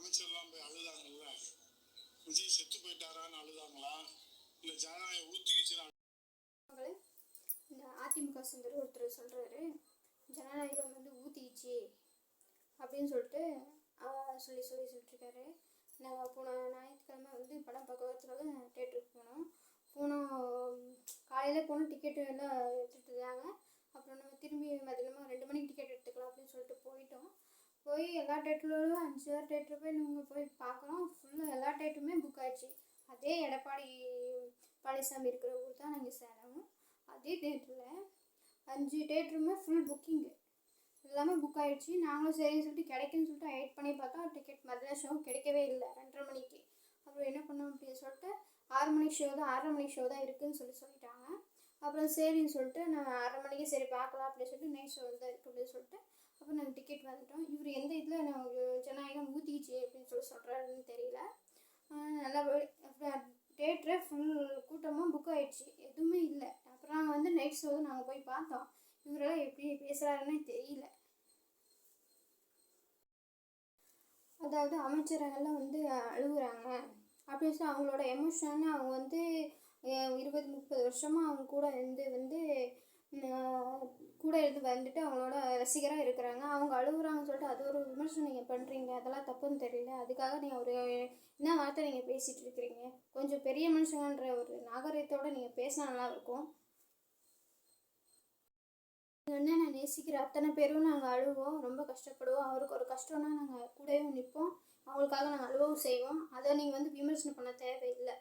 அமைச்சர்லாம் போய் அழுதாங்கல்ல, விஜய் செத்து போயிட்டாரான்னு அழுதாங்களா, இல்லை ஜனநாயகம் ஊத்திக்கிச்சுன்னு? இந்த அதிமுக சேர்ந்தர் ஒருத்தர் சொல்கிறாரு, ஜனநாயகம் வந்து ஊற்றிக்கிச்சு அப்படின்னு சொல்லிட்டு சொல்லிட்டுருக்காரு. நாங்கள் போன ஞாயிற்றுக்கிழமை வந்து படம் பார்க்கறதுக்காக தேட்டருக்கு போனோம். காலையில் போனோம், டிக்கெட்டு எல்லாம் எடுத்துகிட்டு இருந்தாங்க. அப்புறம் நம்ம திரும்பி மதியமாக 2 மணிக்கு டிக்கெட் எடுத்துக்கலாம் அப்படின்னு சொல்லிட்டு போய் எல்லா தேட்டர்லையும் 5-6 தேட்டர் போய் நீங்கள் போய் பார்க்குறோம். ஃபுல்லாக எல்லா தேட்டருமே புக் ஆகிடுச்சு. அதே எடப்பாடி பழனிசாமி இருக்கிற ஊர் தான் நாங்கள் சேரோம். அதே தேட்டரில் 5 தேட்டருமே ஃபுல் புக்கிங்கு, எல்லாமே புக் ஆகிடுச்சு. நாங்களும் சரின்னு சொல்லிட்டு கிடைக்குன்னு சொல்லிட்டு வெயிட் பண்ணி பார்த்தா டிக்கெட் மதியம் ஷோ கிடைக்கவே இல்லை, 2:30 மணிக்கு. அப்புறம் என்ன பண்ணோம் அப்படின்னு சொல்லிட்டு 6 மணிக்கு ஷோ தான், 6:30 மணிக்கு ஷோ தான் இருக்குதுன்னு சொல்லிட்டாங்க. அப்புறம் சரின்னு சொல்லிட்டு நான் 6:30 மணிக்கு சரி பார்க்கலாம் அப்படின்னு சொல்லிட்டு நைட் ஷோ தான் இருக்குது அப்படின்னு சொல்லிட்டு அப்புறம் நாங்கள் டிக்கெட் வந்துட்டோம். இவர் எந்த இதில் நான் ஜனநாயகம் ஊற்றிக்கிச்சு அப்படின்னு சொல்கிறாருன்னு தெரியல. நல்லா அப்புறம் தேட்டரே ஃபுல் கூட்டமாக புக் ஆகிடுச்சு, எதுவுமே இல்லை. அப்புறம் வந்து நைட் ஷோ தான் நாங்கள் போய் பார்த்தோம். இவரெல்லாம் எப்படி பேசுகிறாருன்னே தெரியல. அதாவது அமைச்சர்கள்லாம் வந்து அழுகுறாங்க அப்படின்னு சொல்லி அவங்களோட எமோஷன், அவங்க வந்து 20-30 வருஷமாக அவங்க கூட இருந்து வந்துட்டு அவங்களோட ரசிகராக இருக்கிறாங்க. அவங்க அழுகுறாங்கன்னு சொல்லிட்டு அது ஒரு விமர்சனம் நீங்கள் பண்ணுறீங்க, அதெல்லாம் தப்புன்னு தெரியல. அதுக்காக நீங்கள் ஒரு என்ன வார்த்தை நீங்கள் பேசிகிட்டு இருக்கிறீங்க? கொஞ்சம் பெரிய மனுஷங்கன்ற ஒரு நாகரிகத்தோடு நீங்கள் பேசினா நல்லாயிருக்கும். என்ன நான் நேசிக்கிற அத்தனை பேரும் நாங்கள் அழுவோம், ரொம்ப கஷ்டப்படுவோம். அவருக்கு ஒரு கஷ்டம்னா நாங்கள் கூடவே நிற்போம், அவங்களுக்காக நாங்கள் அழுவவும் செய்வோம். அதை நீங்கள் வந்து விமர்சனம் பண்ண தேவையில்லை.